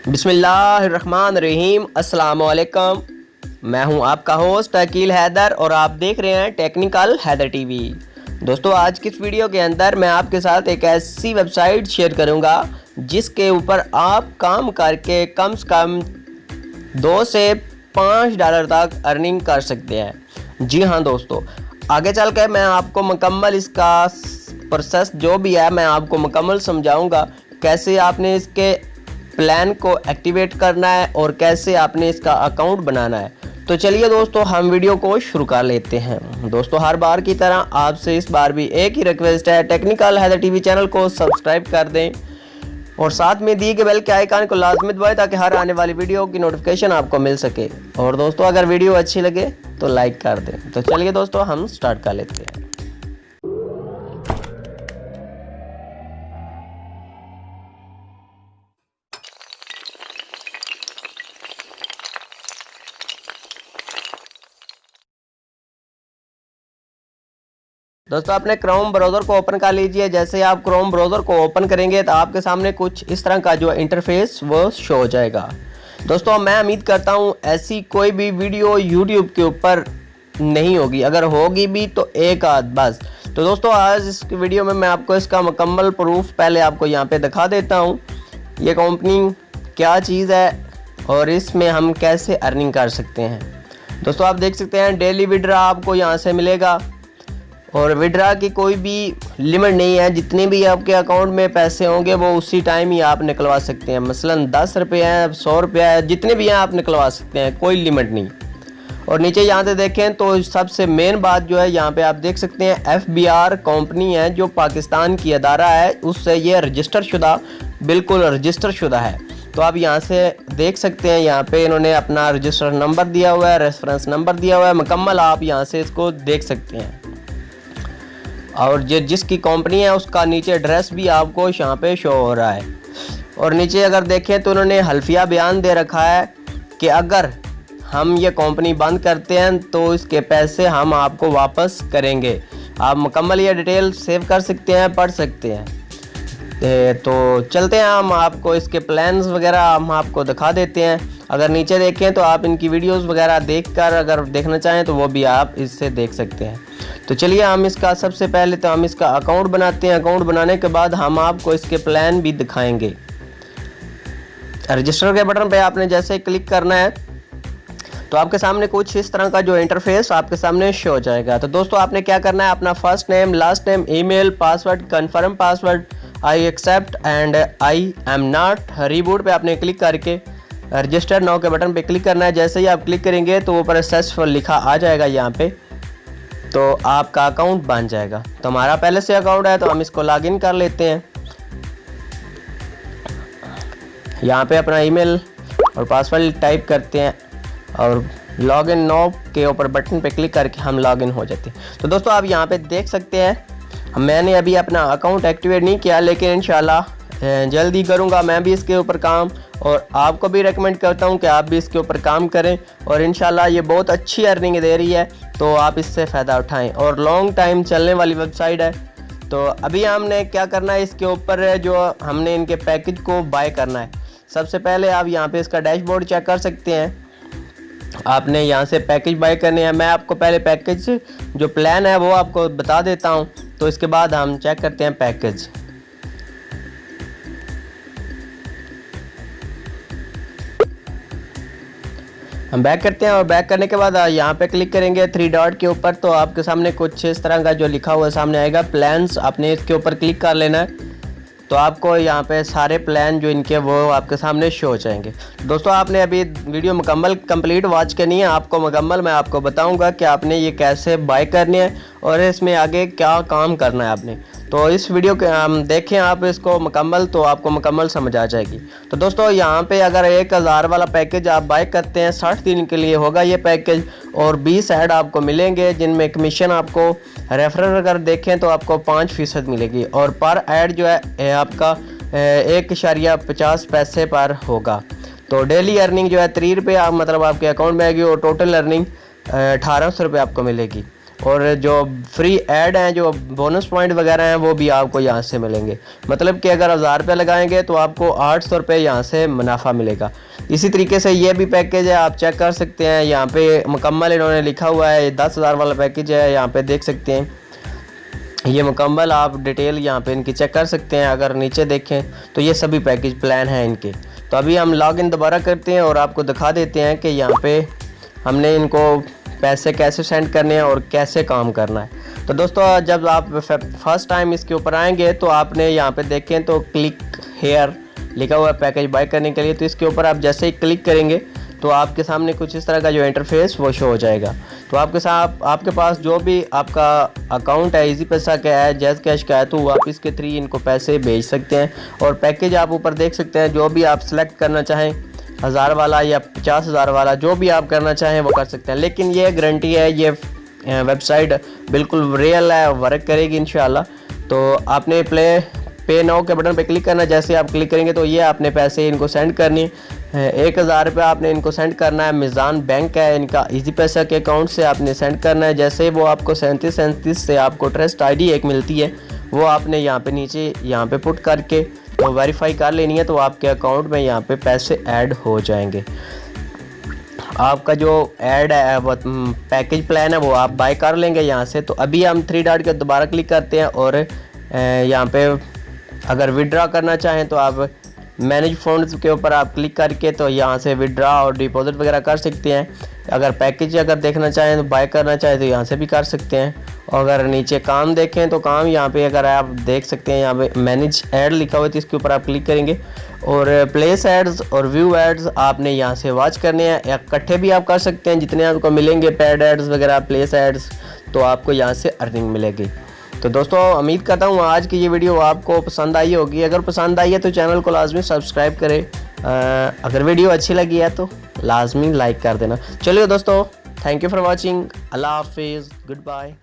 बिस्मिल्लाहिर्रहमानिर्रहीम। अस्सलामुअलैकुम। मैं हूं आपका होस्ट अकील हैदर और आप देख रहे हैं टेक्निकल हैदर टीवी। दोस्तों, आज की इस वीडियो के अंदर मैं आपके साथ एक ऐसी वेबसाइट शेयर करूंगा जिसके ऊपर आप काम करके कम से कम $2 से $5 तक अर्निंग कर सकते हैं। जी हाँ दोस्तों, आगे चल कर मैं आपको मुकम्मल इसका प्रोसेस जो भी है मैं आपको मुकम्मल समझाऊंगा, कैसे आपने इसके प्लान को एक्टिवेट करना है और कैसे आपने इसका अकाउंट बनाना है। तो चलिए दोस्तों, हम वीडियो को शुरू कर लेते हैं। दोस्तों, हर बार की तरह आपसे इस बार भी एक ही रिक्वेस्ट है, टेक्निकल हैदर टीवी चैनल को सब्सक्राइब कर दें और साथ में दिए गए बेल के आइकन को लाजमी दबाएं ताकि हर आने वाली वीडियो की नोटिफिकेशन आपको मिल सके। और दोस्तों, अगर वीडियो अच्छी लगे तो लाइक कर दें। तो चलिए दोस्तों, हम स्टार्ट कर लेते हैं। दोस्तों, अपने क्रोम ब्राउज़र को ओपन कर लीजिए। जैसे आप क्रोम ब्राउज़र को ओपन करेंगे तो आपके सामने कुछ इस तरह का जो इंटरफेस वो शो हो जाएगा। दोस्तों, मैं उम्मीद करता हूँ ऐसी कोई भी वीडियो यूट्यूब के ऊपर नहीं होगी, अगर होगी भी तो एक आध बस। तो दोस्तों, आज इस वीडियो में मैं आपको इसका मुकम्मल प्रूफ पहले आपको यहाँ पे दिखा देता हूँ। ये कंपनी क्या चीज़ है और इसमें हम कैसे अर्निंग कर सकते हैं। दोस्तों, आप देख सकते हैं डेली विड्रा आपको यहाँ से मिलेगा और विड्रा की कोई भी लिमिट नहीं है। जितने भी आपके अकाउंट में पैसे होंगे वो उसी टाइम ही आप निकलवा सकते हैं। मसलन 10 रुपये है, 100 रुपया है, जितने भी हैं आप निकलवा सकते हैं, कोई लिमिट नहीं। और नीचे यहाँ से देखें तो सबसे मेन बात जो है, यहाँ पे आप देख सकते हैं FBR कंपनी है जो पाकिस्तान की अदारा है, उससे ये रजिस्टर शुदा, बिल्कुल रजिस्टर शुदा है। तो आप यहाँ से देख सकते हैं, यहाँ पे इन्होंने अपना रजिस्टर नंबर दिया हुआ है, रेफरेंस नंबर दिया हुआ है, मुकम्मल आप यहाँ से इसको देख सकते हैं। और जिसकी कंपनी है उसका नीचे एड्रेस भी आपको यहाँ पे शो हो रहा है। और नीचे अगर देखें तो उन्होंने हल्फिया बयान दे रखा है कि अगर हम ये कंपनी बंद करते हैं तो इसके पैसे हम आपको वापस करेंगे। आप मुकम्मल ये डिटेल सेव कर सकते हैं, पढ़ सकते हैं। तो चलते हैं, हम आपको इसके प्लान्स वगैरह हम आपको दिखा देते हैं। अगर नीचे देखें तो आप इनकी वीडियोस वगैरह देखकर अगर देखना चाहें तो वो भी आप इससे देख सकते हैं। तो चलिए, हम इसका सबसे पहले तो हम इसका अकाउंट बनाते हैं। अकाउंट बनाने के बाद हम आपको इसके प्लान भी दिखाएंगे। रजिस्टर के बटन पे आपने जैसे क्लिक करना है तो आपके सामने कुछ इस तरह का जो इंटरफेस आपके सामने शो हो जाएगा। तो दोस्तों, आपने क्या करना है, अपना first name, last name, email, password, confirm password, I accept and I am not, robot पे आपने क्लिक करके रजिस्टर नाउ के बटन पे क्लिक करना है। जैसे ही आप क्लिक करेंगे तो ऊपर सक्सेसफुल लिखा आ जाएगा यहाँ पे, तो आपका अकाउंट बन जाएगा। तो हमारा पहले से अकाउंट है तो हम इसको लॉगिन कर लेते हैं। यहाँ पे अपना ईमेल और पासवर्ड टाइप करते हैं और लॉगिन नाउ के ऊपर बटन पे क्लिक करके हम लॉगिन हो जाते हैं। तो दोस्तों, आप यहाँ पे देख सकते हैं मैंने अभी अपना अकाउंट एक्टिवेट नहीं किया, लेकिन इंशाल्लाह जल्दी करूँगा मैं भी इसके ऊपर काम, और आपको भी रेकमेंड करता हूँ कि आप भी इसके ऊपर काम करें। और इंशाल्लाह ये बहुत अच्छी अर्निंग दे रही है, तो आप इससे फ़ायदा उठाएं और लॉन्ग टाइम चलने वाली वेबसाइट है। तो अभी हमने क्या करना है, इसके ऊपर जो हमने इनके पैकेज को बाय करना है। सबसे पहले आप यहाँ पे इसका डैशबोर्ड चेक कर सकते हैं। आपने यहाँ से पैकेज बाय करने हैं। मैं आपको पहले पैकेज जो प्लान है वो आपको बता देता हूँ, तो इसके बाद हम चेक करते हैं पैकेज। हम बैक करते हैं और बैक करने के बाद यहाँ पे क्लिक करेंगे 3 डॉट के ऊपर, तो आपके सामने कुछ इस तरह का जो लिखा हुआ सामने आएगा प्लान्स। आपने इसके ऊपर क्लिक कर लेना है तो आपको यहाँ पे सारे प्लान जो इनके वो आपके सामने शो हो जाएंगे। दोस्तों, आपने अभी वीडियो मुकम्मल कंप्लीट वॉच करनी है। आपको मुकम्मल मैं आपको बताऊँगा कि आपने ये कैसे बाय करनी है और इसमें आगे क्या काम करना है आपने। तो इस वीडियो के देखें आप इसको मुकम्मल, तो आपको मुकम्मल समझ आ जाएगी। तो दोस्तों, यहाँ पे अगर 1000 वाला पैकेज आप बाय करते हैं, 60 दिन के लिए होगा ये पैकेज, और 20 ऐड आपको मिलेंगे जिनमें कमीशन आपको रेफरल अगर देखें तो आपको 5% मिलेगी, और पर ऐड जो है आपका 1.50 पैसे पर होगा। तो डेली अर्निंग जो है 3 रुपये मतलब आपके अकाउंट में आएगी और टोटल अर्निंग 1800 रुपये आपको मिलेगी। और जो फ्री ऐड हैं, जो बोनस पॉइंट वगैरह हैं, वो भी आपको यहाँ से मिलेंगे। मतलब कि अगर 1000 रुपये लगाएंगे तो आपको 800 रुपये यहाँ से मुनाफा मिलेगा। इसी तरीके से ये भी पैकेज है, आप चेक कर सकते हैं। यहाँ पे मुकम्मल इन्होंने लिखा हुआ है, 10,000 वाला पैकेज है, यहाँ पे देख सकते हैं। ये मुकम्मल आप डिटेल यहाँ पे इनकी चेक कर सकते हैं। अगर नीचे देखें तो ये सभी पैकेज प्लान हैं इनके। तो अभी हम लॉगिन दोबारा करते हैं और आपको दिखा देते हैं कि यहाँ पे हमने इनको पैसे कैसे सेंड करने हैं और कैसे काम करना है। तो दोस्तों जब आप फर्स्ट टाइम इसके ऊपर आएंगे तो आपने यहाँ पे देखें तो क्लिक हेयर लिखा हुआ है पैकेज बाय करने के लिए। तो इसके ऊपर आप जैसे ही क्लिक करेंगे तो आपके सामने कुछ इस तरह का जो इंटरफेस वो शो हो जाएगा। तो आपके पास जो भी आपका अकाउंट है, इजी पैसा का है, जैज़ कैश का है, तो आप इसके थ्रू इनको पैसे भेज सकते हैं। और पैकेज आप ऊपर देख सकते हैं, जो भी आप सेलेक्ट करना चाहें, 1000 वाला या 50,000 वाला, जो भी आप करना चाहें वो कर सकते हैं। लेकिन ये गारंटी है, ये वेबसाइट बिल्कुल रियल है, वर्क करेगी इंशाल्लाह। तो आपने पे नाउ के बटन पे क्लिक करना। जैसे आप क्लिक करेंगे तो ये आपने पैसे इनको सेंड करनी है। 1000 रुपये आपने इनको सेंड करना है। मिज़ान बैंक है इनका, इजी पैसा के अकाउंट से आपने सेंड करना है। जैसे वो आपको 3737 से आपको ट्रस्ट आईडी एक मिलती है, वो आपने यहाँ पे नीचे यहाँ पे पुट करके तो वेरीफाई कर लेनी है। तो आपके अकाउंट में यहाँ पे पैसे ऐड हो जाएंगे। आपका जो ऐड है वो पैकेज प्लान है वो आप बाय कर लेंगे यहाँ से। तो अभी हम 3 डॉट के दोबारा क्लिक करते हैं और यहाँ पे अगर विड्रा करना चाहें तो आप मैनेज फंड्स के ऊपर आप क्लिक करके तो यहाँ से विड्रा और डिपॉजिट वगैरह कर सकते हैं। अगर पैकेज देखना चाहें तो बाय करना चाहें तो यहाँ से भी कर सकते हैं। और अगर नीचे काम देखें तो काम यहाँ पे अगर आप देख सकते हैं, यहाँ पे मैनेज ऐड लिखा हुआ है, तो इसके ऊपर आप क्लिक करेंगे और प्लेस एड्स और व्यू एड्स आपने यहाँ से वॉच करने हैं, या इकट्ठे भी आप कर सकते हैं। जितने आपको मिलेंगे पेड एड्स वगैरह, प्लेस एड्स, तो आपको यहाँ से अर्निंग मिलेगी। तो दोस्तों उम्मीद करता हूँ आज की ये वीडियो आपको पसंद आई होगी। अगर पसंद आई है तो चैनल को लाजमी सब्सक्राइब करें। अगर वीडियो अच्छी लगी है तो लाजमी लाइक कर देना। चलिए दोस्तों, थैंक यू फॉर वॉचिंग। अल्लाह हाफिज़, गुड बाय।